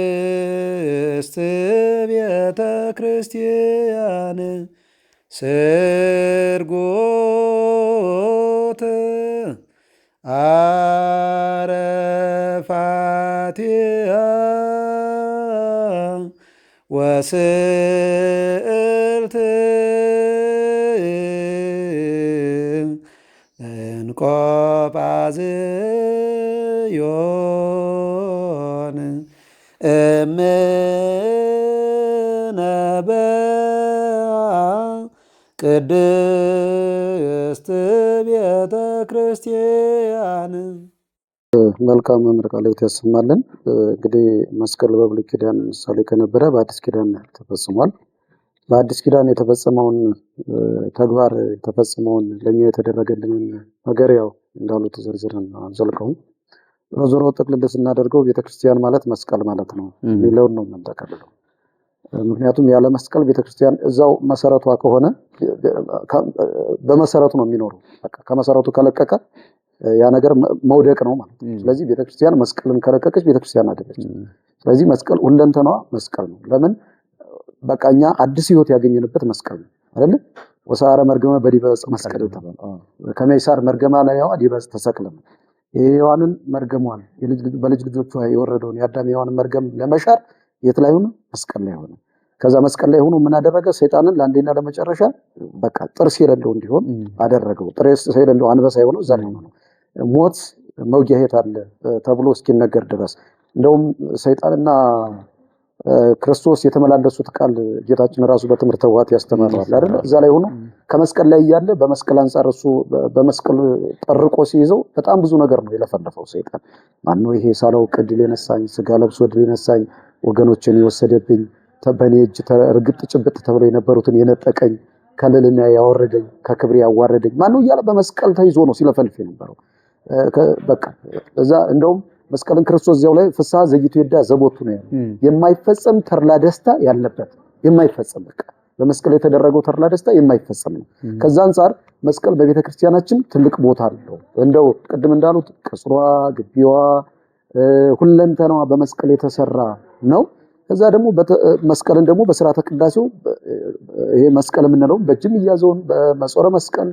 ቅድስት ቤተ ክርስቲያን ስርጎት አረፋቲሃ ወስእልት እንቆጳዝዮን ቅድስት ቤተ ክርስቲያን። መልካም መምህር ቃልዎት ያሰማልን። እንግዲህ መስቀል በብሉይ ኪዳን ምሳሌ ከነበረ በአዲስ ኪዳን ተፈጽሟል። በአዲስ ኪዳን የተፈጸመውን ተግባር የተፈጸመውን ለኛ የተደረገልንን ነገር ያው እንዳሉት ዘርዝረን አንዘልቀውም። ዞሮ ጠቅልል ስናደርገው ቤተክርስቲያን ማለት መስቀል ማለት ነው የሚለውን ነው የምንጠቀልለው። ምክንያቱም ያለ መስቀል ቤተክርስቲያን እዛው መሰረቷ ከሆነ በመሰረቱ ነው የሚኖረው። በቃ ከመሰረቱ ከለቀቀ ያ ነገር መውደቅ ነው ማለት ነው። ስለዚህ ቤተክርስቲያን መስቀልን ከለቀቀች ቤተክርስቲያን አይደለችም። ስለዚህ መስቀል ሁለንተናዋ መስቀል ነው። ለምን በቃኛ አዲስ ህይወት ያገኘንበት መስቀል ነው አይደል? ወሳረ መርገመ በዲበ ዕፀ መስቀል ተባለ። ከመይሳር መርገማ ላይ ያው ዲበ ዕፀ ተሰቅለ የሔዋንን መርገሟን በልጅ ልጆቿ የወረደውን የአዳም የሔዋንን መርገም ለመሻር የት ላይ ሆነ? መስቀል ላይ ሆነ። ከዛ መስቀል ላይ ሆኖ ምን አደረገ? ሰይጣንን ለአንዴና ለመጨረሻ በቃ ጥርስ የሌለው እንዲሆን አደረገው። ጥርስ የሌለው አንበሳ የሆነው እዛ ላይ ሆነ። ሞት መውጊያ የት አለ ተብሎ እስኪነገር ድረስ እንደውም ሰይጣንና ክርስቶስ የተመላለሱት ቃል ጌታችን ራሱ በትምህርተ ኅቡዓት ያስተምራል አይደል? እዛ ላይ ሆኖ ከመስቀል ላይ ያለ በመስቀል አንፃር እሱ በመስቀል ጠርቆ ሲይዘው በጣም ብዙ ነገር ነው የለፈለፈው ሰይጣን። ማነው ይሄ ሳላውቅ ድል የነሳኝ፣ ስጋ ለብሶ ድል የነሳኝ፣ ወገኖችን የወሰደብኝ፣ በኔ እጅ እርግጥ ጭብጥ ተብለው የነበሩትን የነጠቀኝ፣ ከልልና ያወረደኝ፣ ከክብር ያዋረደኝ ማነው እያለ በመስቀል ተይዞ ነው ሲለፈልፍ የነበረው። በቃ እዛ እንደውም መስቀልን ክርስቶስ እዚያው ላይ ፍስሐ ዘይቱ ይዳ ዘቦቱ ነው ያለው። የማይፈጸም ተርላ ደስታ ያለበት የማይፈጸም በቃ በመስቀል የተደረገው ተርላ ደስታ የማይፈጸም ነው። ከዛ አንፃር መስቀል በቤተክርስቲያናችን ትልቅ ቦታ አለው። እንደው ቅድም እንዳሉት ቅጽሯ፣ ግቢዋ፣ ሁለንተናዋ በመስቀል የተሰራ ነው። ከዛ ደግሞ መስቀልን ደግሞ በሥርዓተ ቅዳሴው ይሄ መስቀል የምንለው በእጅም ይያዘውን በመጾረ መስቀል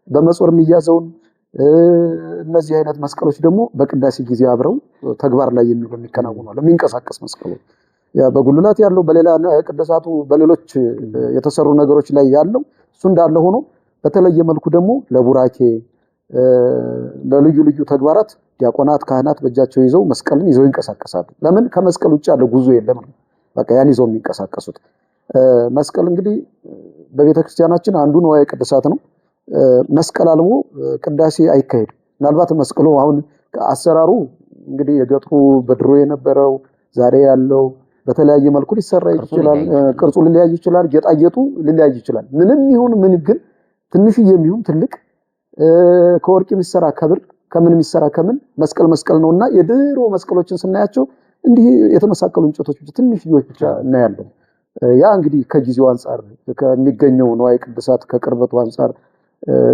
በመጾር የሚያዘውን እነዚህ አይነት መስቀሎች ደግሞ በቅዳሴ ጊዜ አብረው ተግባር ላይ የሚከናወኑ የሚንቀሳቀስ መስቀሉ ያ በጉልላት ያለው በሌላ ቅዱሳቱ በሌሎች የተሰሩ ነገሮች ላይ ያለው እሱ እንዳለ ሆኖ በተለየ መልኩ ደግሞ ለቡራኬ ለልዩ ልዩ ተግባራት ዲያቆናት ካህናት በእጃቸው ይዘው መስቀልን ይዘው ይንቀሳቀሳሉ። ለምን? ከመስቀል ውጭ ያለ ጉዞ የለም ነው። በቃ ያን ይዘው የሚንቀሳቀሱት መስቀል እንግዲህ በቤተክርስቲያናችን አንዱ ንዋየ ቅድሳት ነው። መስቀል አልቦ ቅዳሴ አይካሄድም። ምናልባት መስቀሉ አሁን አሰራሩ እንግዲህ የገጥሩ በድሮ የነበረው ዛሬ ያለው በተለያየ መልኩ ሊሰራ ይችላል። ቅርጹ ሊለያይ ይችላል። ጌጣጌጡ ሊለያይ ይችላል። ምንም ይሁን ምን ግን ትንሽዬ የሚሆን ትልቅ ከወርቅ የሚሰራ ከብር ከምን የሚሰራ ከምን መስቀል መስቀል ነውና የድሮ መስቀሎችን ስናያቸው እንዲህ የተመሳቀሉ እንጨቶች ትንሽዬዎች ብቻ እናያለን። ያ እንግዲህ ከጊዜው አንፃር ከሚገኘው ንዋየ ቅድሳት ከቅርበቱ አንፃር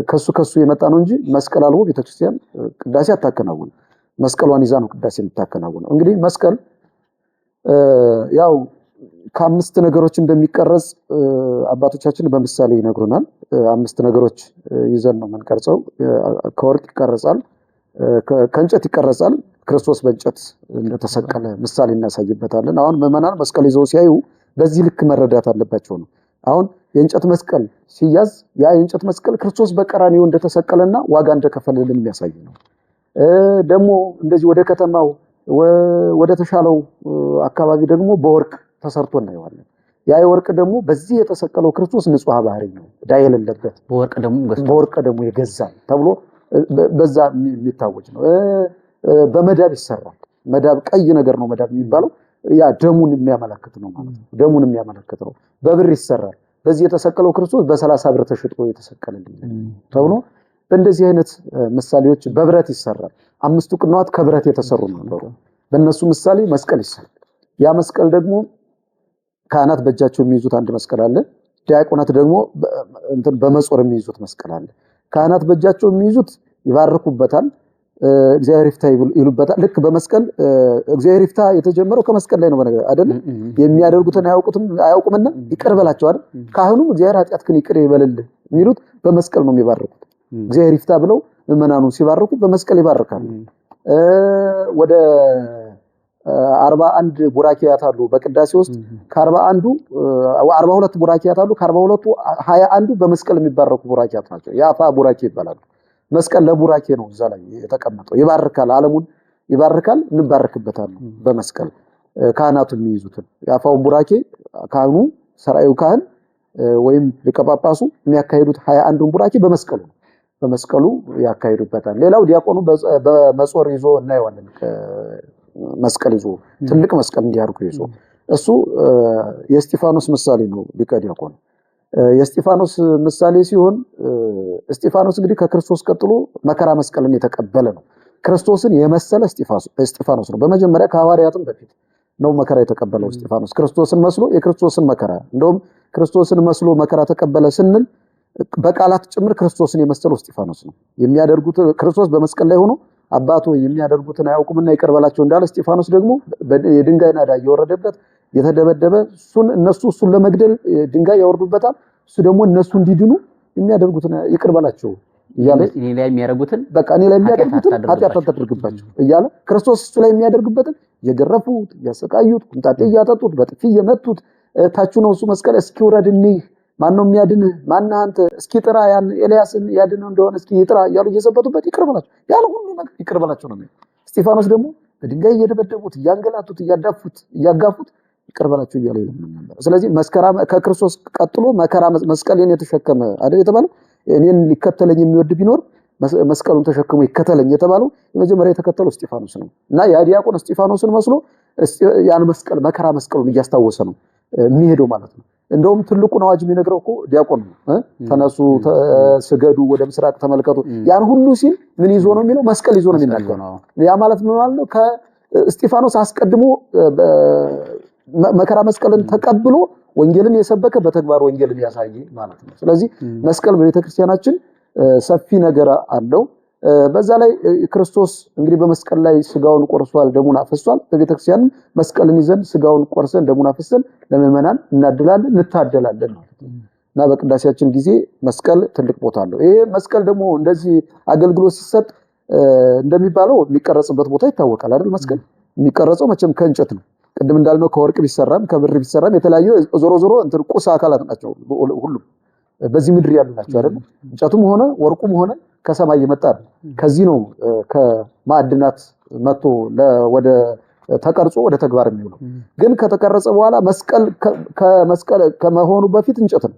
ከሱ የመጣ ነው እንጂ መስቀል አልቦ ቤተክርስቲያን ቅዳሴ አታከናውን። መስቀሏን ይዛ ነው ቅዳሴ የምታከናውነው። እንግዲህ መስቀል ያው ከአምስት ነገሮች እንደሚቀረጽ አባቶቻችን በምሳሌ ይነግሩናል። አምስት ነገሮች ይዘን ነው የምንቀርጸው። ከወርቅ ይቀረጻል፣ ከእንጨት ይቀረጻል። ክርስቶስ በእንጨት እንደተሰቀለ ምሳሌ እናሳይበታለን። አሁን ምዕመናን መስቀል ይዘው ሲያዩ በዚህ ልክ መረዳት አለባቸው ነው። አሁን የእንጨት መስቀል ሲያዝ ያ የእንጨት መስቀል ክርስቶስ በቀራንዮ እንደተሰቀለና ዋጋ እንደከፈለልን የሚያሳይ ነው። ደግሞ እንደዚህ ወደ ከተማው ወደ ተሻለው አካባቢ ደግሞ በወርቅ ተሰርቶ እናየዋለን። ያ የወርቅ ደግሞ በዚህ የተሰቀለው ክርስቶስ ንጹሕ ባህሪ ነው፣ ዕዳ የሌለበት በወርቅ ደግሞ የገዛ ተብሎ በዛ የሚታወጅ ነው። በመዳብ ይሰራል። መዳብ ቀይ ነገር ነው መዳብ የሚባለው ያ ደሙን የሚያመለክት ነው ማለት ነው። ደሙን የሚያመለክት ነው። በብር ይሰራል። በዚህ የተሰቀለው ክርስቶስ በ30 ብር ተሽጦ የተሰቀለልን ተብሎ በእንደዚህ አይነት ምሳሌዎች በብረት ይሰራል። አምስቱ ቅንዋት ከብረት የተሰሩ ነበሩ። በእነሱ ምሳሌ መስቀል ይሰራል። ያ መስቀል ደግሞ ካህናት በእጃቸው የሚይዙት አንድ መስቀል አለ። ዲያቆናት ደግሞ እንትን በመጾር የሚይዙት መስቀል አለ። ካህናት በእጃቸው የሚይዙት ይባርኩበታል፣ እግዚአብሔር ይፍታ ይሉበታል። ልክ በመስቀል እግዚአብሔር ይፍታ የተጀመረው ከመስቀል ላይ ነው በነገር አይደል? የሚያደርጉትን አያውቁምና ይቅር በላቸው አይደል? ካህኑም እግዚአብሔር ኃጢአትህን ይቅር ይበልልህ የሚሉት በመስቀል ነው የሚባርኩት። እግዚአብሔር ይፍታ ብለው ምዕመናኑ ሲባርኩ በመስቀል ይባርካሉ። ወደ 41 ቡራኪያት አሉ በቅዳሴ ውስጥ። ከ41ዱ 42 ቡራኪያት አሉ። ከ42ቱ 21ዱ በመስቀል የሚባረኩ ቡራኪያት ናቸው። የአፋ ቡራኪ ይባላሉ። መስቀል ለቡራኬ ነው እዛ ላይ የተቀመጠው። ይባርካል፣ ዓለሙን ይባርካል፣ እንባርክበታለን በመስቀል። ካህናቱ የሚይዙትን የአፋውን ቡራኬ ካህኑ ሰራዩ ካህን ወይም ሊቀ ጳጳሱ የሚያካሂዱት 21ዱን ቡራኬ በመስቀሉ ነው። በመስቀሉ ያካሂዱበታል። ሌላው ዲያቆኑ በመጾር ይዞ እናየዋለን። መስቀል ይዞ ትልቅ መስቀል እንዲያርጉ ይዞ እሱ የእስጢፋኖስ ምሳሌ ነው ሊቀ ዲያቆኑ። የእስጢፋኖስ ምሳሌ ሲሆን እስጢፋኖስ እንግዲህ ከክርስቶስ ቀጥሎ መከራ መስቀልን የተቀበለ ነው። ክርስቶስን የመሰለ እስጢፋኖስ ነው። በመጀመሪያ ከሐዋርያትም በፊት ነው መከራ የተቀበለው እስጢፋኖስ። ክርስቶስን መስሎ የክርስቶስን መከራ እንደውም ክርስቶስን መስሎ መከራ ተቀበለ ስንል በቃላት ጭምር ክርስቶስን የመሰለው እስጢፋኖስ ነው። የሚያደርጉት ክርስቶስ በመስቀል ላይ ሆኖ አባቱ የሚያደርጉትን አያውቁምና ይቅር በላቸው እንዳለ እስጢፋኖስ ደግሞ የድንጋይ ናዳ እየወረደበት የተደበደበ እሱን ለመግደል ድንጋይ ያወርዱበታል። እሱ ደግሞ እነሱ እንዲድኑ የሚያደርጉትን ይቅር በላቸው እያለ እኔ ላይ የሚያደርጉትን በቃ እኔ ላይ የሚያደርጉትን ኃጢአት አታድርግባቸው እያለ ክርስቶስ እሱ ላይ የሚያደርግበትን የገረፉት፣ ያሰቃዩት፣ ቁንጣጤ እያጠጡት፣ በጥፊ እየመቱት ታቹ ነው እሱ መስቀል እስኪውረድ እንይ ማን ነው የሚያድንህ? ማነህ አንተ? እስኪ ጥራ ያን ኤልያስን ያድነው እንደሆነ እስኪ ይጥራ እያሉ እየዘበቱበት ይቅር በላቸው ያን ሁሉ ነገር ይቅር በላቸው ነው። እስጢፋኖስ ደግሞ በድንጋይ እየደበደቡት፣ እያንገላቱት፣ እያጋፉት ይቅር በላቸው እያለ ይለምን ነበር። ስለዚህ ከክርስቶስ ቀጥሎ መከራ መስቀልን የተሸከመ አይደል የተባለው። እኔን ሊከተለኝ የሚወድ ቢኖር መስቀሉን ተሸክሞ ይከተለኝ የተባለው የመጀመሪያ የተከተለው እስጢፋኖስ ነው እና ያ ዲያቆን እስጢፋኖስን መስሎ ያን መስቀል መከራ መስቀሉን እያስታወሰ ነው የሚሄደው ማለት ነው። እንደውም ትልቁን አዋጅ የሚነግረው እኮ ዲያቆን ነው። ተነሱ፣ ስገዱ፣ ወደ ምስራቅ ተመልከቱ። ያን ሁሉ ሲል ምን ይዞ ነው የሚለው? መስቀል ይዞ ነው የሚናገረው። ያ ማለት ምን ማለት ነው? ከእስጢፋኖስ አስቀድሞ መከራ መስቀልን ተቀብሎ ወንጌልን የሰበከ በተግባር ወንጌልን ያሳየ ማለት ነው። ስለዚህ መስቀል በቤተክርስቲያናችን ሰፊ ነገር አለው። በዛ ላይ ክርስቶስ እንግዲህ በመስቀል ላይ ስጋውን ቆርሷል፣ ደሙን አፍሷል። በቤተክርስቲያንም መስቀልን ይዘን ስጋውን ቆርሰን ደሙን አፍሰን ለምእመናን እናድላለን፣ እንታደላለን ማለት ነው እና በቅዳሴያችን ጊዜ መስቀል ትልቅ ቦታ አለው። ይሄ መስቀል ደግሞ እንደዚህ አገልግሎት ሲሰጥ እንደሚባለው የሚቀረጽበት ቦታ ይታወቃል አይደል? መስቀል የሚቀረጸው መቼም ከእንጨት ነው። ቅድም እንዳልነው ከወርቅ ቢሰራም ከብር ቢሰራም የተለያዩ ዞሮ እንትን ቁስ አካላት ናቸው። ሁሉም በዚህ ምድር ያሉ ናቸው አይደል? እንጨቱም ሆነ ወርቁም ሆነ ከሰማይ የመጣ ነው። ከዚህ ነው ከማዕድናት መጥቶ ወደ ተቀርጾ ወደ ተግባር የሚውለው። ግን ከተቀረጸ በኋላ መስቀል ከመሆኑ በፊት እንጨት ነው።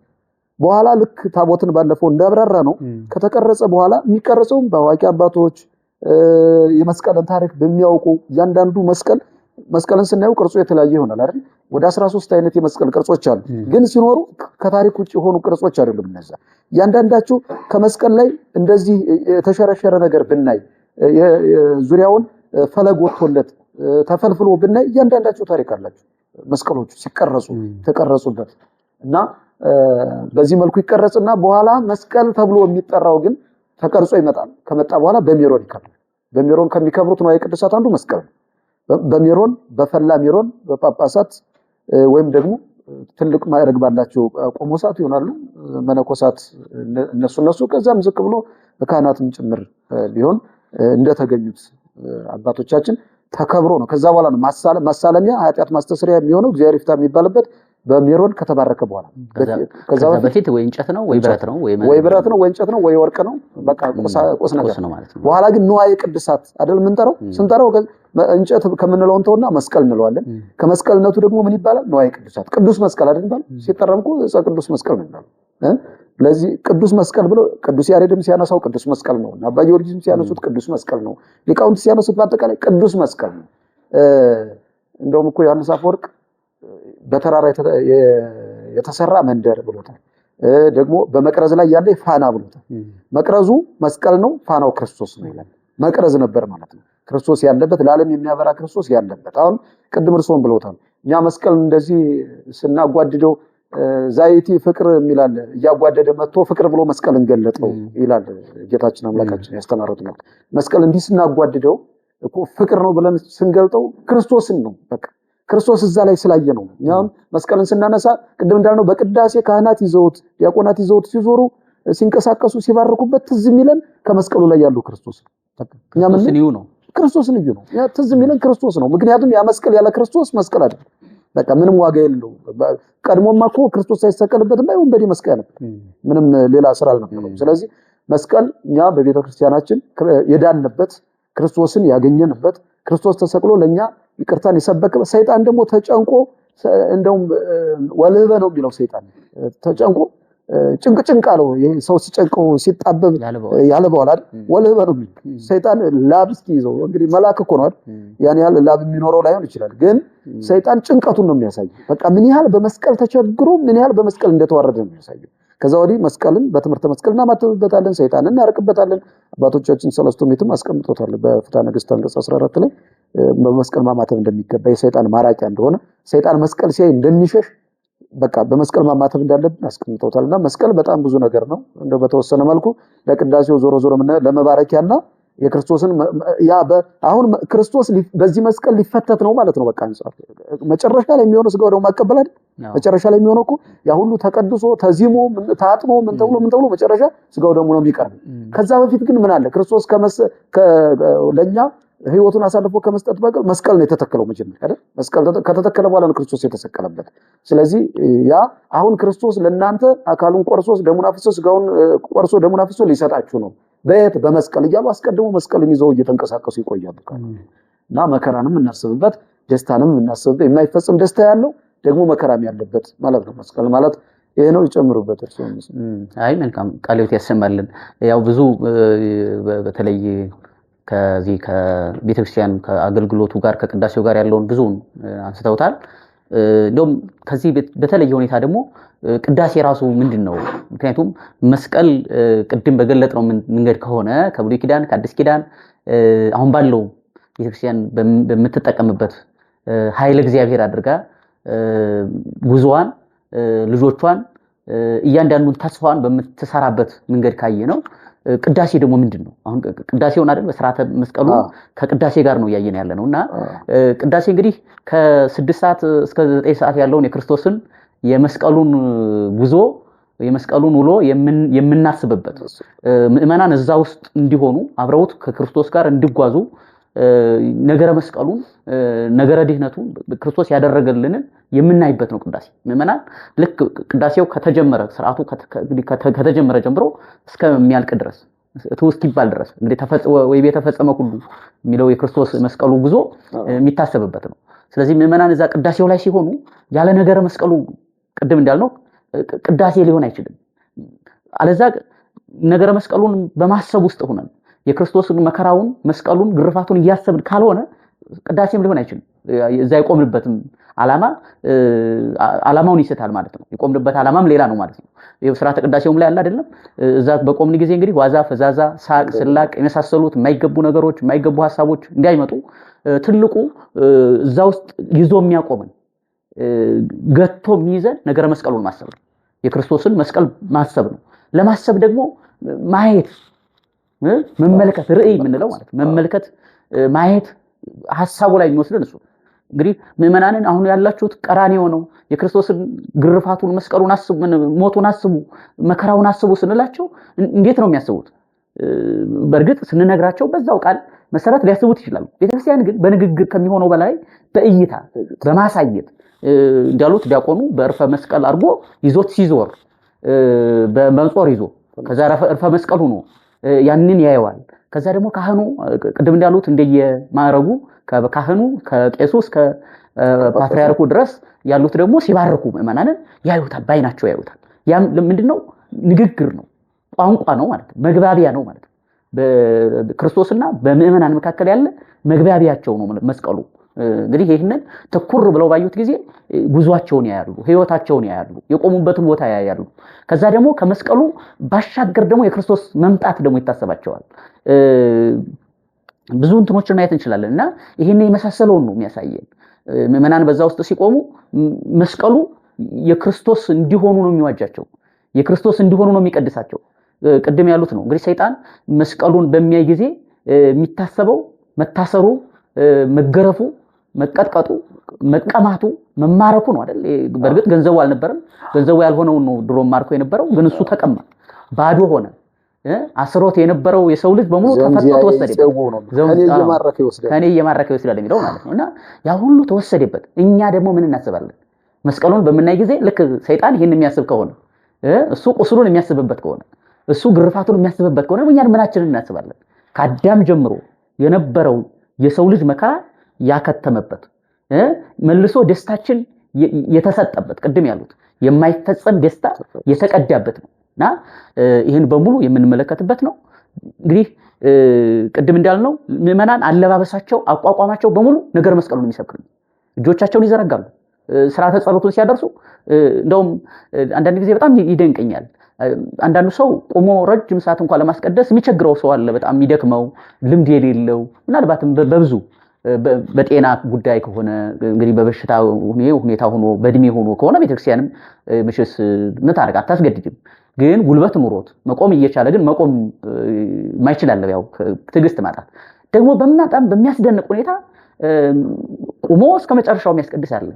በኋላ ልክ ታቦትን ባለፈው እንዳብራራ ነው ከተቀረጸ በኋላ የሚቀረጸውም በአዋቂ አባቶች የመስቀልን ታሪክ በሚያውቁ እያንዳንዱ መስቀልን ስናየው ቅርጹ የተለያየ ይሆናል አይደል? ወደ 13 አይነት የመስቀል ቅርጾች አሉ። ግን ሲኖሩ ከታሪክ ውጭ የሆኑ ቅርጾች አይደሉም እነዛ። እያንዳንዳቸው ከመስቀል ላይ እንደዚህ የተሸረሸረ ነገር ብናይ ዙሪያውን ፈለግ ወጥቶለት ተፈልፍሎ ብናይ እያንዳንዳቸው ታሪክ አላቸው። መስቀሎቹ ሲቀረጹ ተቀረጹበት እና በዚህ መልኩ ይቀረጽና በኋላ መስቀል ተብሎ የሚጠራው ግን ተቀርጾ ይመጣል። ከመጣ በኋላ በሜሮን ይከብራል። በሜሮን ከሚከብሩት ንዋየ ቅድሳት አንዱ መስቀል ነው። በሜሮን በፈላ ሜሮን በጳጳሳት ወይም ደግሞ ትልቅ ማዕረግ ባላቸው ቆሞሳት ይሆናሉ መነኮሳት እነሱ ከዛም ዝቅ ብሎ በካህናትም ጭምር ቢሆን እንደተገኙት አባቶቻችን ተከብሮ ነው። ከዛ በኋላ ነው ማሳለሚያ ኃጢአት ማስተስሪያ የሚሆነው እግዚአብሔር ይፍታ የሚባልበት በሜሮን ከተባረከ በኋላ። ከዛ በፊት ወይ እንጨት ነው ወይ ብረት ነው ወይ ብረት ነው ወይ እንጨት ነው ወይ ወርቅ ነው። በቃ ቁስ ነገር ነው ማለት ነው። በኋላ ግን ንዋየ ቅድሳት አይደል የምንጠራው? ስንጠራው እንጨት ከምንለው እንተውና መስቀል እንለዋለን። ከመስቀልነቱ ደግሞ ምን ይባላል? ንዋየ ቅድሳት። ቅዱስ መስቀል አይደል ይባላል? ሲጠራም እኮ ቅዱስ መስቀል ነው ይባላል። ለዚህ ቅዱስ መስቀል ብሎ ቅዱስ ያሬድም ሲያነሳው ቅዱስ መስቀል ነው። አባ ጊዮርጊስም ሲያነሱት ቅዱስ መስቀል ነው። ሊቃውንት ሲያነሱት በአጠቃላይ ቅዱስ መስቀል ነው። እንደውም እኮ ዮሐንስ አፈወርቅ በተራራ የተሰራ መንደር ብሎታል። ደግሞ በመቅረዝ ላይ ያለ ፋና ብሎታል። መቅረዙ መስቀል ነው፣ ፋናው ክርስቶስ ነው ይላል። መቅረዝ ነበር ማለት ነው። ክርስቶስ ያለበት ለዓለም የሚያበራ ክርስቶስ ያለበት። አሁን ቅድም እርሶን ብለውታል። እኛ መስቀል እንደዚህ ስናጓድደው ዛይቲ ፍቅር የሚላል እያጓደደ መጥቶ ፍቅር ብሎ መስቀልን ገለጠው ይላል ጌታችን አምላካችን ያስተማረው ነው። መስቀል እንዲህ ስናጓድደው እኮ ፍቅር ነው ብለን ስንገልጠው ክርስቶስን ነው። በቃ ክርስቶስ እዛ ላይ ስላየ ነው። እኛም መስቀልን ስናነሳ ቅድም እንዳልነው በቅዳሴ ካህናት ይዘውት ዲያቆናት ይዘውት ሲዞሩ ሲንቀሳቀሱ ሲባርኩበት ትዝ የሚለን ከመስቀሉ ላይ ያለው ክርስቶስ ነው። እኛ ምን ነው ክርስቶስን እዩ ነው ትዝ የሚለን ክርስቶስ ነው። ምክንያቱም ያ መስቀል ያለ ክርስቶስ መስቀል አይደለም። በቃ ምንም ዋጋ የለው። ቀድሞማ እኮ ክርስቶስ ሳይሰቀልበት ባይሆን በዲ መስቀል ምንም ሌላ ስራ አልነበረም። ስለዚህ መስቀል እኛ በቤተ ክርስቲያናችን የዳንበት ክርስቶስን ያገኘንበት ክርስቶስ ተሰቅሎ ለኛ ይቅርታን የሰበከበት ሰይጣን ደግሞ ተጨንቆ እንደውም ወልህበ ነው የሚለው ሰይጣን ተጨንቆ ጭንቅ አለው። ይሄ ሰው ሲጨንቀው ሲጣበብ ያለበዋል አይደል? ወልህበ ነው የሚለው ሰይጣን ላብ እስኪይዘው እንግዲህ መልአክ እኮ ነው አይደል? ያን ያህል ላብ የሚኖረው ላይሆን ይችላል፣ ግን ሰይጣን ጭንቀቱን ነው የሚያሳየው። በቃ ምን ያህል በመስቀል ተቸግሮ ምን ያህል በመስቀል እንደተዋረደ ነው የሚያሳየው። ከዛ ወዲህ መስቀልን በትምህርተ መስቀልና ማተብበታለን፣ ሰይጣንን እናርቅበታለን። አባቶቻችን ሰለስቱ ምዕትም አስቀምጦታል በፍትሐ ነገሥት አንቀጽ 14 ላይ በመስቀል ማማተብ እንደሚገባ የሰይጣን ማራቂያ እንደሆነ ሰይጣን መስቀል ሲያይ እንደሚሸሽ በቃ በመስቀል ማማተብ እንዳለብን አስቀምጦታልና መስቀል በጣም ብዙ ነገር ነው። እንደው በተወሰነ መልኩ ለቅዳሴው ዞሮ ምን ለመባረኪያና የክርስቶስን አሁን ክርስቶስ በዚህ መስቀል ሊፈተት ነው ማለት ነው። በቃ አንጻር መጨረሻ ላይ የሚሆነው ስጋው ደግሞ ማቀበል አይደል? መጨረሻ ላይ የሚሆነው እኮ ያ ሁሉ ተቀድሶ ተዚሞ ታጥሞ ምን ተብሎ መጨረሻ ስጋው ደግሞ ነው የሚቀርብ። ከዛ በፊት ግን ምን አለ? ክርስቶስ ለኛ ህይወቱን አሳልፎ ከመስጠት በቀር መስቀል ነው የተተከለው መጀመሪያ አይደል? መስቀል ከተተከለ በኋላ ነው ክርስቶስ የተሰቀለበት። ስለዚህ ያ አሁን ክርስቶስ ለእናንተ አካሉን ቆርሶ ደሙን አፍሶ ስጋውን ቆርሶ ደሙን አፍሶ ሊሰጣችሁ ነው በየት በመስቀል እያሉ አስቀድሞ መስቀልን ይዘው እየተንቀሳቀሱ ይቆያሉ። እና መከራንም እናስብበት ደስታንም እናስብበት የማይፈጽም ደስታ ያለው ደግሞ መከራም ያለበት ማለት ነው። መስቀል ማለት ይሄ ነው። ይጨምሩበት እርሱ። አይ መልካም ቃልዮት ያሰማልን። ያው ብዙ በተለይ ከዚህ ከቤተክርስቲያን ከአገልግሎቱ ጋር ከቅዳሴው ጋር ያለውን ብዙውን አንስተውታል። እንደውም ከዚህ በተለየ ሁኔታ ደግሞ ቅዳሴ ራሱ ምንድነው? ምክንያቱም መስቀል ቅድም በገለጥነው መንገድ ከሆነ ከብሉይ ኪዳን ከአዲስ ኪዳን አሁን ባለው ቤተክርስቲያን በምትጠቀምበት ኃይለ እግዚአብሔር አድርጋ ጉዞዋን ልጆቿን እያንዳንዱን ተስፋዋን በምትሰራበት መንገድ ካየ ነው። ቅዳሴ ደግሞ ምንድነው? አሁን ቅዳሴውን አይደል በሥርዓተ መስቀሉ ከቅዳሴ ጋር ነው ያየን ያለነውና ቅዳሴ እንግዲህ ከ6 ሰዓት እስከ 9 ሰዓት ያለውን የክርስቶስን የመስቀሉን ጉዞ የመስቀሉን ውሎ የምናስብበት ምእመናን እዛ ውስጥ እንዲሆኑ አብረውት ከክርስቶስ ጋር እንዲጓዙ ነገረ መስቀሉን ነገረ ድህነቱን ክርስቶስ ያደረገልንን የምናይበት ነው ቅዳሴ። ምእመናን ልክ ቅዳሴው ከተጀመረ ስርዓቱ ከተጀመረ ጀምሮ እስከሚያልቅ ድረስ እስኪባል ድረስ እንግዲህ ተፈጸመ ሁሉ የሚለው የክርስቶስ መስቀሉ ጉዞ የሚታሰብበት ነው። ስለዚህ ምእመናን እዛ ቅዳሴው ላይ ሲሆኑ ያለ ነገረ መስቀሉ ቅድም እንዳልነው ቅዳሴ ሊሆን አይችልም። አለዛ ነገረ መስቀሉን በማሰብ ውስጥ ሆነን የክርስቶስን መከራውን መስቀሉን ግርፋቱን እያሰብን ካልሆነ ቅዳሴም ሊሆን አይችልም። እዛ የቆምንበትም ዓላማውን ይስታል ማለት ነው። የቆምንበት ዓላማም ሌላ ነው ማለት ነው። የሥርዓተ ቅዳሴውም ላይ አለ አይደለም? እዛ በቆምን ጊዜ እንግዲህ ዋዛ ፈዛዛ ሳቅ ስላቅ የመሳሰሉት የማይገቡ ነገሮች የማይገቡ ሐሳቦች እንዳይመጡ ትልቁ እዛ ውስጥ ይዞ የሚያቆመን ገቶ የሚይዘን ነገረ መስቀሉን ማሰብ ነው። የክርስቶስን መስቀል ማሰብ ነው። ለማሰብ ደግሞ ማየት መመልከት ርዕይ የምንለው ማለት መመልከት ማየት ሐሳቡ ላይ የሚወስደን እሱ። እንግዲህ ምእመናንን አሁን ያላችሁት ቀራንዮ ነው። የክርስቶስን ግርፋቱን መስቀሉን አስቡ፣ ሞቱን አስቡ፣ መከራውን አስቡ ስንላቸው እንዴት ነው የሚያስቡት? በእርግጥ ስንነግራቸው በዛው ቃል መሰረት ሊያስቡት ይችላሉ። ቤተክርስቲያን ግን በንግግር ከሚሆነው በላይ በእይታ በማሳየት እንዳሉት ዲያቆኑ በእርፈ መስቀል አድርጎ ይዞት ሲዞር በመንጾር ይዞ ከዛ እርፈ መስቀል ሆኖ ያንን ያየዋል። ከዛ ደግሞ ካህኑ ቅድም እንዳሉት እንደየማዕረጉ ከካህኑ ከቄሱ እስከ ፓትርያርኩ ድረስ ያሉት ደግሞ ሲባርኩ ምእመናንን ያዩታል፣ ባይናቸው ያዩታል። ያ ምንድነው? ንግግር ነው፣ ቋንቋ ነው ማለት ነው፣ መግባቢያ ነው ማለት ነው። በክርስቶስና በምእመናን መካከል ያለ መግባቢያቸው ነው መስቀሉ። እንግዲህ ይሄንን ተኩር ብለው ባዩት ጊዜ ጉዟቸውን ያያሉ፣ ህይወታቸውን ያያሉ፣ የቆሙበትን ቦታ ያያሉ። ከዛ ደግሞ ከመስቀሉ ባሻገር ደግሞ የክርስቶስ መምጣት ደግሞ ይታሰባቸዋል። ብዙ እንትኖችን ማየት እንችላለን እና ይሄን የመሳሰለውን ነው የሚያሳየን። ምእመናን በዛ ውስጥ ሲቆሙ መስቀሉ የክርስቶስ እንዲሆኑ ነው የሚዋጃቸው፣ የክርስቶስ እንዲሆኑ ነው የሚቀድሳቸው። ቅድም ያሉት ነው እንግዲህ ሰይጣን መስቀሉን በሚያይ ጊዜ የሚታሰበው መታሰሩ፣ መገረፉ፣ መቀጥቀጡ፣ መቀማቱ፣ መማረኩ ነው አይደል? በእርግጥ ገንዘቡ አልነበረም። ገንዘቡ ያልሆነው ነው ድሮ ማርኮ የነበረው፣ ግን እሱ ተቀማ፣ ባዶ ሆነ። አስሮት የነበረው የሰው ልጅ በሙሉ ተፈቶ ተወሰደበት። ከኔ እየማረከ ይወስዳል የሚለው ማለት ነው። እና ያ ሁሉ ተወሰደበት። እኛ ደግሞ ምን እናስባለን? መስቀሉን በምናይ ጊዜ ልክ ሰይጣን ይሄን የሚያስብ ከሆነ እሱ ቁስሉን የሚያስብበት ከሆነ እሱ ግርፋቱን የሚያስብበት ከሆነ እኛ ምናችንን እናስባለን? ከአዳም ጀምሮ የነበረው የሰው ልጅ መከራ ያከተመበት መልሶ ደስታችን የተሰጠበት ቅድም ያሉት የማይፈጸም ደስታ የተቀዳበት ነውና ይሄን በሙሉ የምንመለከትበት ነው። እንግዲህ ቅድም እንዳልነው ምዕመናን አለባበሳቸው፣ አቋቋማቸው በሙሉ ነገር መስቀሉን የሚሰብክ ነው። እጆቻቸውን ይዘረጋሉ ስርዓተ ጸሎቱን ሲያደርሱ። እንደውም አንዳንድ ጊዜ በጣም ይደንቀኛል። አንዳንዱ ሰው ቆሞ ረጅም ሰዓት እንኳን ለማስቀደስ የሚቸግረው ሰው አለ፣ በጣም የሚደክመው ልምድ የሌለው ምናልባትም በብዙ በጤና ጉዳይ ከሆነ እንግዲህ በበሽታ ሁኔታ ሆኖ በእድሜ ሆኖ ከሆነ ቤተክርስቲያንም ምሽስ ምታረጋ አታስገድድም። ግን ጉልበት ኑሮት መቆም እየቻለ ግን መቆም ማይችላል፣ ያው ትዕግስት ማጣት ደግሞ በመጣም በሚያስደንቅ ሁኔታ ቆሞ እስከ መጨረሻው የሚያስቀድስ አለ።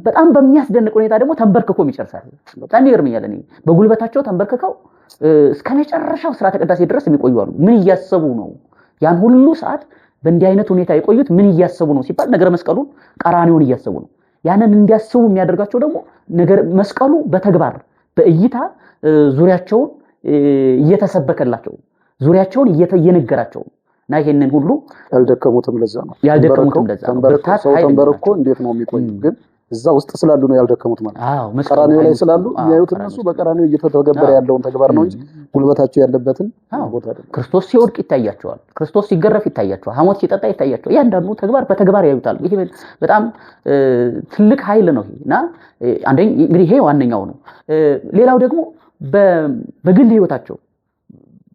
በጣም በሚያስደንቅ ሁኔታ ደግሞ ተንበርክኮ ይጨርሳል። በጣም ይገርመኛል። እኔ በጉልበታቸው ተንበርክከው እስከ መጨረሻው ስርዓተ ቅዳሴ ድረስ የሚቆዩ አሉ። ምን እያሰቡ ነው? ያን ሁሉ ሰዓት በእንዲህ አይነት ሁኔታ የቆዩት ምን እያሰቡ ነው ሲባል ነገረ መስቀሉን ቀራንዮን እያሰቡ ነው። ያንን እንዲያስቡ የሚያደርጋቸው ደግሞ ነገር መስቀሉ በተግባር በእይታ ዙሪያቸውን እየተሰበከላቸው ዙሪያቸውን እየነገራቸው እና ይሄንን ሁሉ ያልደከሙትም ለዛ ነው ብርታት ኃይል ተንበርኮ እንዴት ነው የሚቆዩ? ግን እዛ ውስጥ ስላሉ ነው ያልደከሙት ማለት ነው። ቀራንዮ ላይ ስላሉ የሚያዩት እነሱ በቀራንዮ እየተተገበረ ያለውን ተግባር ነው እንጂ ጉልበታቸው ያለበትን ቦታ አይደለም። ክርስቶስ ሲወድቅ ይታያቸዋል፣ ክርስቶስ ሲገረፍ ይታያቸዋል፣ ሐሞት ሲጠጣ ይታያቸዋል። ያንዳንዱ ተግባር በተግባር ያዩታል። ይሄ በጣም ትልቅ ኃይል ነው። እና አንደኛ እንግዲህ ይሄ ዋነኛው ነው። ሌላው ደግሞ በግል ህይወታቸው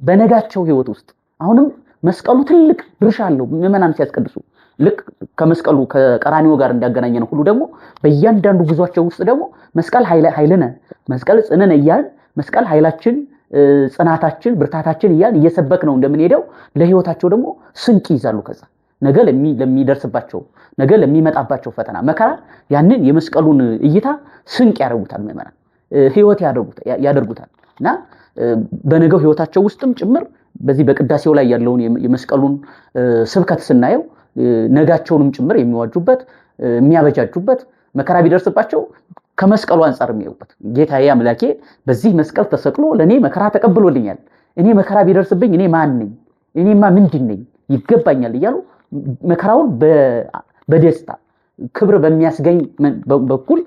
በነጋቸው ህይወት ውስጥ አሁንም መስቀሉ ትልቅ ድርሻ አለው። ምዕመናን ሲያስቀድሱ ልክ ከመስቀሉ ከቀራንዮ ጋር እንዲያገናኘ ነው ሁሉ ደግሞ በእያንዳንዱ ጉዟቸው ውስጥ ደግሞ መስቀል ኃይልነ መስቀል ጽንነ እያልን መስቀል ኃይላችን፣ ጽናታችን፣ ብርታታችን እያልን እየሰበክ ነው እንደምንሄደው ለህይወታቸው ደግሞ ስንቅ ይዛሉ። ከዛ ነገ ለሚደርስባቸው ነገ ለሚመጣባቸው ፈተና መከራ ያንን የመስቀሉን እይታ ስንቅ ያደርጉታል። ምዕመናን ህይወት ያደርጉታል። እና በነገው ህይወታቸው ውስጥም ጭምር በዚህ በቅዳሴው ላይ ያለውን የመስቀሉን ስብከት ስናየው ነጋቸውንም ጭምር የሚዋጁበት የሚያበጃጁበት መከራ ቢደርስባቸው ከመስቀሉ አንፃር የሚያዩበት ጌታዬ አምላኬ በዚህ መስቀል ተሰቅሎ ለኔ መከራ ተቀብሎልኛል፣ እኔ መከራ ቢደርስብኝ እኔ ማን ነኝ? እኔማ ምንድን ነኝ? ይገባኛል እያሉ መከራውን በደስታ ክብር በሚያስገኝ በኩል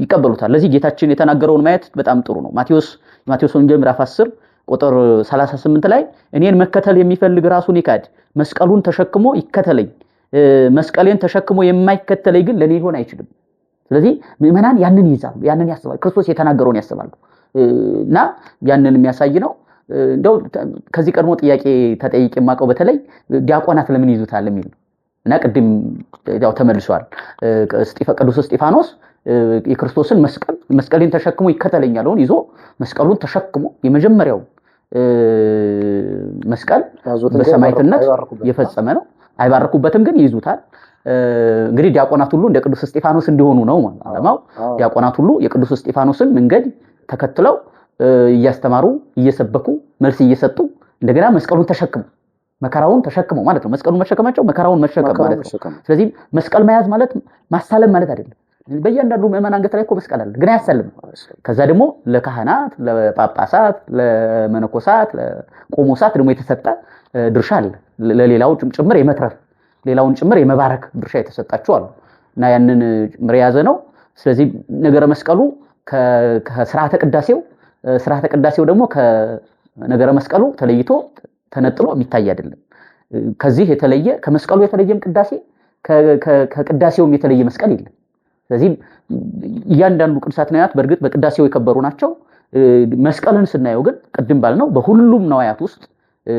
ይቀበሉታል። ለዚህ ጌታችን የተናገረውን ማየት በጣም ጥሩ ነው። ማቴዎስ ወንጌል ምዕራፍ 10 ቁጥር 38 ላይ እኔን መከተል የሚፈልግ ራሱን ይካድ መስቀሉን ተሸክሞ ይከተለኝ፣ መስቀሌን ተሸክሞ የማይከተለኝ ግን ለኔ ሊሆን አይችልም። ስለዚህ ምዕመናን ያንን ይዛሉ፣ ያንን ያስባሉ፣ ክርስቶስ የተናገረውን ያስባሉ። እና ያንን የሚያሳይ ነው። እንደው ከዚህ ቀድሞ ጥያቄ ተጠይቄ የማውቀው በተለይ ዲያቆናት ለምን ይዙታል የሚል ነው። እና ቅድም ያው ተመልሷል። ቅዱስ እስጢፋኖስ የክርስቶስን መስቀልን ተሸክሞ ይከተለኝ ያለውን ይዞ መስቀሉን ተሸክሞ የመጀመሪያው መስቀል በሰማዕትነት የፈጸመ ነው። አይባረኩበትም ግን ይዙታል። እንግዲህ ዲያቆናት ሁሉ እንደ ቅዱስ እስጢፋኖስ እንዲሆኑ ነው ማለት። ዲያቆናት ሁሉ የቅዱስ እስጢፋኖስን መንገድ ተከትለው እያስተማሩ እየሰበኩ መልስ እየሰጡ እንደገና መስቀሉን ተሸክመው መከራውን ተሸክመው ማለት ነው። መስቀሉን መሸከማቸው መከራውን መሸከም ማለት ነው። ስለዚህ መስቀል መያዝ ማለት ማሳለም ማለት አይደለም። በእያንዳንዱ ምዕመን አንገት ላይ እኮ መስቀል አለ፣ ግን አያሳልም። ከዛ ደግሞ ለካህናት፣ ለጳጳሳት፣ ለመነኮሳት፣ ለቆሞሳት ደግሞ የተሰጠ ድርሻ አለ። ለሌላው ጭምር የመትረፍ ሌላውን ጭምር የመባረክ ድርሻ የተሰጣቸው አሉ እና ያንን ጭምር የያዘ ነው። ስለዚህ ነገረ መስቀሉ ከስርዓተ ቅዳሴው ደግሞ ከነገረ መስቀሉ ተለይቶ ተነጥሎ የሚታይ አይደለም። ከዚህ የተለየ ከመስቀሉ የተለየም ቅዳሴ ከቅዳሴውም የተለየ መስቀል የለም። ስለዚህ እያንዳንዱ ቅዱሳት ነዋያት በእርግጥ በቅዳሴው የከበሩ ናቸው። መስቀልን ስናየው ግን ቅድም ባልነው በሁሉም ነዋያት ውስጥ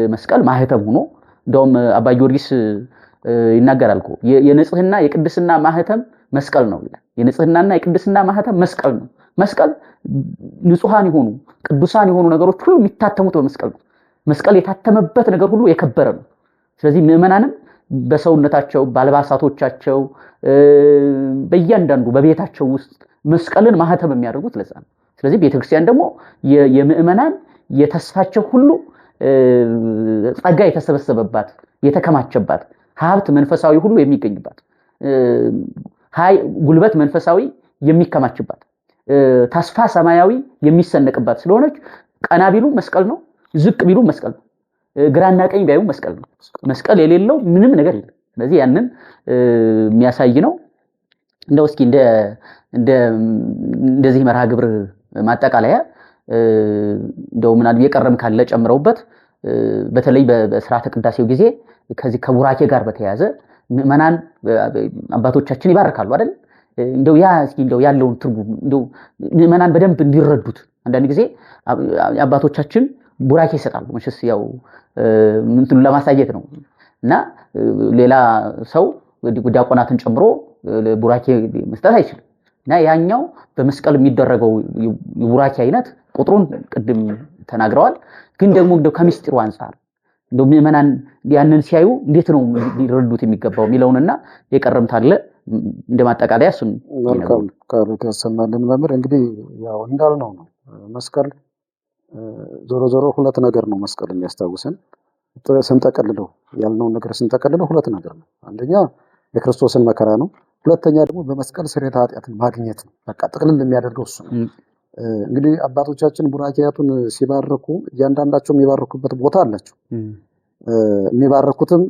መስቀል ማህተም ሆኖ እንደውም አባ ጊዮርጊስ ይናገራል እኮ የንጽህና የቅድስና ማህተም መስቀል ነው ይላል። የንጽህናና የቅድስና ማህተም መስቀል ነው። መስቀል ንጹሃን የሆኑ ቅዱሳን የሆኑ ነገሮች ሁሉ የሚታተሙት በመስቀል ነው። መስቀል የታተመበት ነገር ሁሉ የከበረ ነው። ስለዚህ ምዕመናንም በሰውነታቸው ባልባሳቶቻቸው በእያንዳንዱ በቤታቸው ውስጥ መስቀልን ማህተም የሚያደርጉት ለዛ ነው። ስለዚህ ቤተክርስቲያን ደግሞ የምዕመናን የተስፋቸው ሁሉ ጸጋ የተሰበሰበባት የተከማቸባት ሀብት መንፈሳዊ ሁሉ የሚገኝባት ጉልበት መንፈሳዊ የሚከማችባት ተስፋ ሰማያዊ የሚሰነቅባት ስለሆነች ቀና ቢሉ መስቀል ነው፣ ዝቅ ቢሉ መስቀል ነው፣ ግራና ቀኝ ቢያዩ መስቀል ነው። መስቀል የሌለው ምንም ነገር የለም። ስለዚህ ያንን የሚያሳይ ነው። እንደው እስኪ እንደዚህ መርሃ ግብር ማጠቃለያ እንደው ምናልባት የቀረም ካለ ጨምረውበት በተለይ በሥርዓተ ቅዳሴው ጊዜ ከዚህ ከቡራኬ ጋር በተያያዘ ምዕመናን አባቶቻችን ይባርካሉ አይደል? እንደው እስኪ እንደው ያለውን ትርጉም እንደው ምዕመናን በደንብ እንዲረዱት አንዳንድ ጊዜ አባቶቻችን ቡራኬ ይሰጣሉ። መቼስ ያው ምንትን ለማሳየት ነው እና ሌላ ሰው ዲያቆናትን ጨምሮ ቡራኬ መስጠት አይችልም እና ያኛው በመስቀል የሚደረገው የቡራኬ አይነት ቁጥሩን ቅድም ተናግረዋል። ግን ደግሞ እንደው ከምስጢሩ አንፃር እንደው ምዕመናን ያንን ሲያዩ እንዴት ነው ሊረዱት የሚገባው የሚለውንና የቀረም ታለ እንደማጠቃለያ እሱን መልካም ካሉት ያሰማልን መምህር። እንግዲህ ያው እንዳልነው ነው መስቀል ዞሮ ዞሮ ሁለት ነገር ነው መስቀል የሚያስታውሰን። ስንጠቀልለው ያልነውን ነገር ስንጠቀልለው ሁለት ነገር ነው። አንደኛ የክርስቶስን መከራ ነው። ሁለተኛ ደግሞ በመስቀል ስርየተ ኃጢአትን ማግኘት ነው። በቃ ጥቅልል የሚያደርገው እሱ ነው። እንግዲህ አባቶቻችን ቡራኬያቱን ሲባርኩ እያንዳንዳቸው የሚባርኩበት ቦታ አላቸው። የሚባርኩትም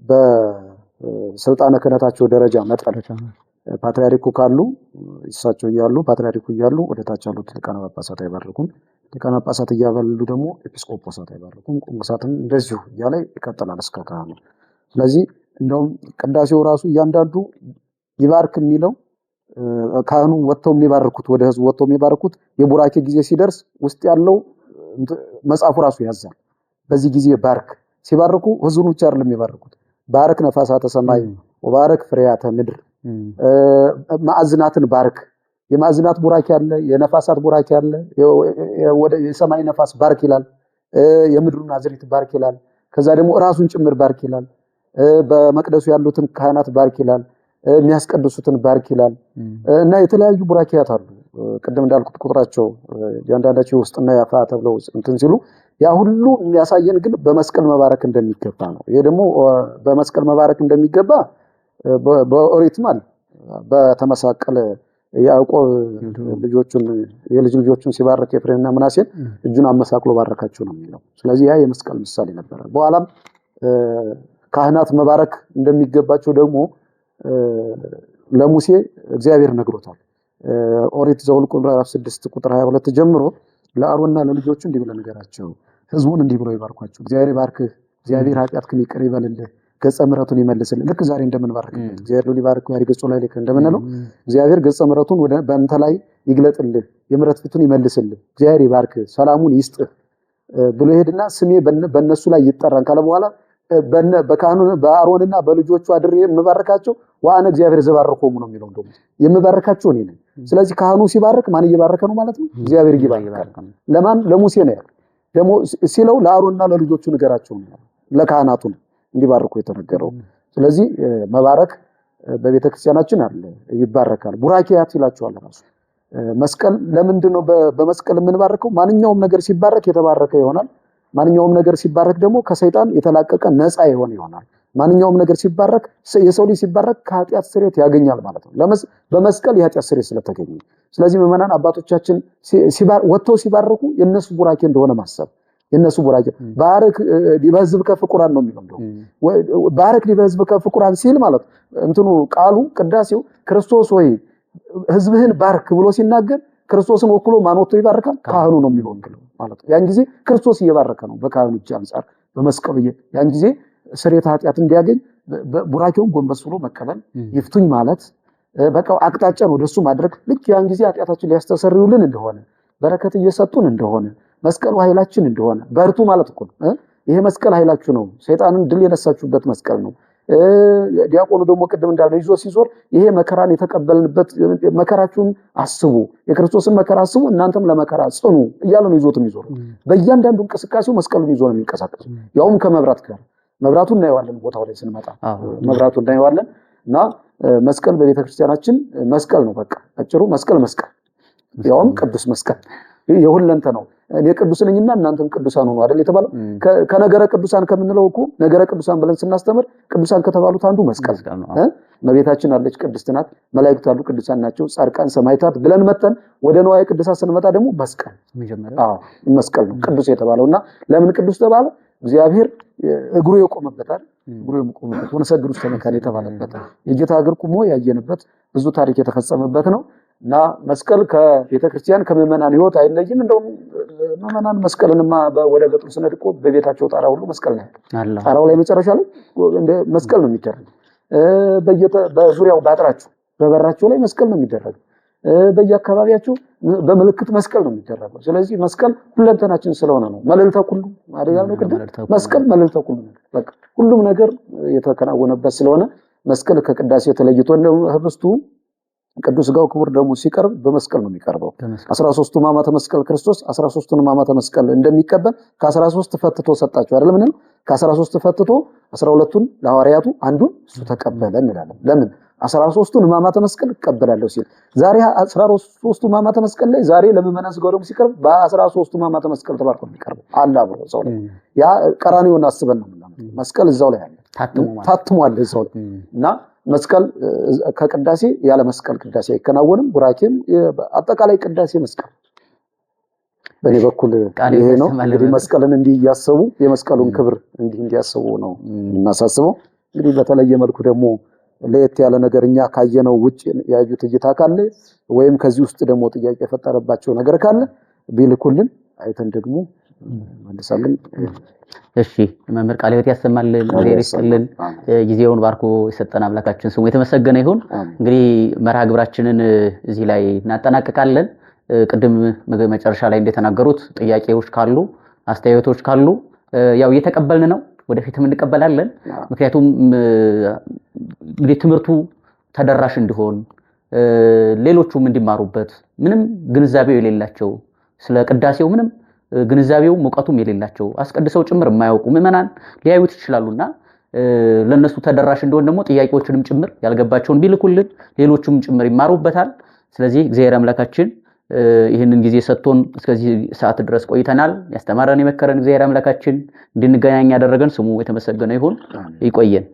በስልጣነ ክህነታቸው ደረጃ መጠን ፓትርያርኩ ካሉ እሳቸው እያሉ ፓትርያርኩ እያሉ ወደ ታች ያሉት ሊቃነ ጳጳሳት አይባርኩም። ሊቃነ ጳጳሳት እያበሉ ደግሞ ኤጲስቆጶሳት አይባርኩም። ቆሞሳትም እንደዚሁ እያለ ይቀጥላል እስከ ካህኑ። ስለዚህ እንደውም ቅዳሴው ራሱ እያንዳንዱ ይባርክ የሚለው ካህኑ ወጥተው የሚባርኩት ወደ ህዝቡ ወጥተው የሚባርኩት የቡራኬ ጊዜ ሲደርስ ውስጥ ያለው መጽሐፉ ራሱ ያዛል። በዚህ ጊዜ ባርክ ሲባርኩ ህዝቡን ብቻ አይደለም የሚባርኩት። ባርክ ነፋሳተ ሰማይ ወባርክ ፍሬያተ ምድር፣ ማዕዝናትን ባርክ። የማዕዝናት ቡራኬ አለ፣ የነፋሳት ቡራኬ አለ። ወደ የሰማይ ነፋስ ባርክ ይላል፣ የምድሩን አዝሪት ባርክ ይላል። ከዛ ደግሞ ራሱን ጭምር ባርክ ይላል። በመቅደሱ ያሉትን ካህናት ባርክ ይላል፣ የሚያስቀድሱትን ባርክ ይላል። እና የተለያዩ ቡራኬያት አሉ። ቅድም እንዳልኩት ቁጥራቸው ያንዳንዳቸው ውስጥና ያፋ ተብለው እንትን ሲሉ ያ ሁሉ የሚያሳየን ግን በመስቀል መባረክ እንደሚገባ ነው። ይሄ ደግሞ በመስቀል መባረክ እንደሚገባ በኦሪት ማለት በተመሳቀለ ያዕቆብ የልጅ ልጆቹን ሲባርክ ኤፍሬምና ምናሴን እጁን አመሳቅሎ ባረካቸው ነው የሚለው። ስለዚህ ያ የመስቀል ምሳሌ ነበር። በኋላም ካህናት መባረክ እንደሚገባቸው ደግሞ ለሙሴ እግዚአብሔር ነግሮታል። ኦሪት ዘኍልቍ ምዕራፍ 6 ቁጥር 22 ጀምሮ ለአሮንና ለልጆቹ እንዲህ ብለህ ንገራቸው፣ ህዝቡን እንዲህ ብሎ ይባርኳቸው። እግዚአብሔር ይባርክህ፣ እግዚአብሔር ኃጢአትህን ይቅር ይበልልህ፣ ገጸ ምሕረቱን ይመልስልህ። ልክ ዛሬ እንደምንባርክበት እግዚአብሔር ሊባርክ ያሪ ገጹ ላይ ልክ እንደምንለው እግዚአብሔር ገጸ ምሕረቱን በአንተ ላይ ይግለጥልህ፣ የምሕረት ፊቱን ይመልስልህ፣ እግዚአብሔር ይባርክህ፣ ሰላሙን ይስጥህ ብሎ ይሄድና ስሜ በእነሱ ላይ ይጠራን ካለ በኋላ በካህኑ በአሮንና በልጆቹ አድሬ የምባርካቸው ወአነ እግዚአብሔር ዘባርኮሙ ነው የሚለው። እንደውም የምባርካቸው እኔ ነኝ። ስለዚህ ካህኑ ሲባርክ ማን እየባረከ ነው ማለት ነው? እግዚአብሔር እየባረከ። ለማን? ለሙሴ ነው ያለው። ደግሞ ሲለው ለአሮንና ለልጆቹ ንገራቸው ነው፣ ለካህናቱ ነው እንዲባርኩ የተነገረው። ስለዚህ መባረክ በቤተክርስቲያናችን አለ፣ ይባረካል። ቡራኬያት ይላቸዋል ራሱ። መስቀል ለምንድን ነው በመስቀል የምንባርከው? ማንኛውም ነገር ሲባረክ የተባረከ ይሆናል። ማንኛውም ነገር ሲባረክ ደግሞ ከሰይጣን የተላቀቀ ነፃ የሆነ ይሆናል። ማንኛውም ነገር ሲባረክ የሰው ልጅ ሲባረክ ከኃጢአት ስርየት ያገኛል ማለት ነው። በመስቀል የኃጢአት ስርየት ስለተገኘ። ስለዚህ ምዕመናን አባቶቻችን ወጥተው ሲባረኩ የነሱ ቡራኬ እንደሆነ ማሰብ፣ የነሱ ቡራኬ ባርክ ዲበ ሕዝብከ ፍቁራን ነው የሚለው። እንደው ባርክ ዲበ ሕዝብከ ፍቁራን ሲል ማለት እንትኑ ቃሉ ቅዳሴው ክርስቶስ ሆይ ሕዝብህን ባርክ ብሎ ሲናገር ክርስቶስን ወክሎ ማን ወጥቶ ይባርካል? ካህኑ ነው የሚለው ማለት ነው። ያን ጊዜ ክርስቶስ እየባረከ ነው በካህኑ እጅ አንፃር በመስቀሉ። ያን ጊዜ ስርየተ ኃጢአት እንዲያገኝ ቡራኬውን ጎንበስ ብሎ መቀበል፣ ይፍቱኝ ማለት በቃ አቅጣጫን ወደሱ ማድረግ። ልክ ያን ጊዜ ኃጢአታችን ሊያስተሰርዩልን እንደሆነ በረከት እየሰጡን እንደሆነ መስቀሉ ኃይላችን እንደሆነ በርቱ ማለት እኮ ነው። ይሄ መስቀል ኃይላችሁ ነው፣ ሰይጣንን ድል የነሳችሁበት መስቀል ነው። ዲያቆኑ ደግሞ ቅድም እንዳለው ይዞ ሲዞር ይሄ መከራን የተቀበልንበት መከራችሁን አስቡ፣ የክርስቶስን መከራ አስቡ፣ እናንተም ለመከራ ጽኑ እያለ ነው ይዞት የሚዞር። በእያንዳንዱ እንቅስቃሴው መስቀሉን ይዞ ነው የሚንቀሳቀሱ። ያውም ከመብራት ጋር መብራቱን እናየዋለን፣ ቦታው ላይ ስንመጣ መብራቱን እናየዋለን። እና መስቀል በቤተክርስቲያናችን መስቀል ነው። በቃ አጭሩ መስቀል ያውም ቅዱስ መስቀል የሁለንተ ነው። እኔ ቅዱስ ነኝና እናንተም ቅዱሳን ሁኑ አይደል የተባለው። ከነገረ ቅዱሳን ከምንለው እኮ ነገረ ቅዱሳን ብለን ስናስተምር ቅዱሳን ከተባሉት አንዱ መስቀል ነው። እመቤታችን አለች ቅድስት ናት፣ መላእክት አሉ ቅዱሳን ናቸው፣ ጻድቃን ሰማዕታት ብለን መተን ወደ ንዋየ ቅድሳት ስንመጣ ደግሞ መስቀል መስቀል ነው ቅዱስ የተባለውና ለምን ቅዱስ ተባለ? እግዚአብሔር እግሩ የቆመበታል፣ እግሩ የቆመበት ወነሰግዱ ተመካን የተባለበት የጌታ እግር ቆሞ ያየንበት ብዙ ታሪክ የተፈጸመበት ነው። እና መስቀል ከቤተክርስቲያን ከምዕመናን ሕይወት አይለይም። እንደውም ምዕመናን መስቀልንማ ወደ ገጠሩ ስንሄድ እኮ በቤታቸው ጣራ ሁሉ መስቀል ነው ያለው። ጣራው ላይ መጨረሻ ላይ እንደ መስቀል ነው የሚደረገው። በዙሪያው ባጥራቸው በበራቸው ላይ መስቀል ነው የሚደረገው። በየአካባቢያቸው በምልክት መስቀል ነው የሚደረገው። ስለዚህ መስቀል ሁለንተናችን ስለሆነ ነው። መልዕልተ ኩሉ አይደል ነው ቅድም መስቀል መልዕልተ ኩሉ በቃ ሁሉም ነገር የተከናወነበት ስለሆነ መስቀል ከቅዳሴ ተለይቶ ነው ህብስቱ ቅዱስ ሥጋው ክቡር ደሙ ሲቀርብ በመስቀል ነው የሚቀርበው። 13ቱ ሕማማተ መስቀል ክርስቶስ 13ቱን ሕማማተ መስቀል እንደሚቀበል ከ13 ፈትቶ ሰጣቸው አይደል? ምን ነው ከ13 ፈትቶ 12ቱን ለሐዋርያቱ አንዱን እሱ ተቀበለ እንላለን። ለምን 13ቱን ሕማማተ መስቀል እቀበላለሁ ሲል ዛሬ 13ቱ ሕማማተ መስቀል ላይ ዛሬ ለምእመናን ሥጋው ደሙ ሲቀርብ በ13ቱ ሕማማተ መስቀል ተባርኮ የሚቀርበው አለ አብሮ እዛው ላይ ያ ቀራንዮን አስበን ነው መስቀል እዛው ላይ አለ ታትሟል እዛው ላይ እና መስቀል ከቅዳሴ ያለ መስቀል ቅዳሴ አይከናወንም። ቡራኬም አጠቃላይ ቅዳሴ መስቀል በኔ በኩል ይሄ ነው። እንግዲህ መስቀልን እንዲያሰቡ የመስቀሉን ክብር እንዲያሰቡ ነው እናሳስበው። እንግዲህ በተለየ መልኩ ደግሞ ለየት ያለ ነገር እኛ ካየነው ውጭ ያዩት እይታ ካለ ወይም ከዚህ ውስጥ ደግሞ ጥያቄ የፈጠረባቸው ነገር ካለ ቢልኩልን አይተን ደግሞ መልሳለን። እሺ መምህር ቃለ ሕይወት ያሰማልን፣ እግዚአብሔር ይስጥልን። ጊዜውን ባርኮ የሰጠን አምላካችን ስሙ የተመሰገነ ይሁን። እንግዲህ መርሃ ግብራችንን እዚህ ላይ እናጠናቅቃለን። ቅድም መጨረሻ ላይ እንደተናገሩት ጥያቄዎች ካሉ አስተያየቶች ካሉ ያው እየተቀበልን ነው፣ ወደፊትም እንቀበላለን። ምክንያቱም እንግዲህ ትምህርቱ ተደራሽ እንዲሆን ሌሎቹም እንዲማሩበት ምንም ግንዛቤው የሌላቸው ስለ ቅዳሴው ምንም ግንዛቤው ሙቀቱም የሌላቸው አስቀድሰው ጭምር የማያውቁ ምዕመናን ሊያዩት ይችላሉና ለነሱ ተደራሽ እንደሆነ ደግሞ ጥያቄዎችንም ጭምር ያልገባቸውን ቢልኩልን ሌሎቹም ጭምር ይማሩበታል። ስለዚህ እግዚአብሔር አምላካችን ይህንን ጊዜ ሰጥቶን እስከዚህ ሰዓት ድረስ ቆይተናል። ያስተማረን የመከረን እግዚአብሔር አምላካችን እንድንገናኝ ያደረገን ስሙ የተመሰገነ ይሁን። ይቆየን።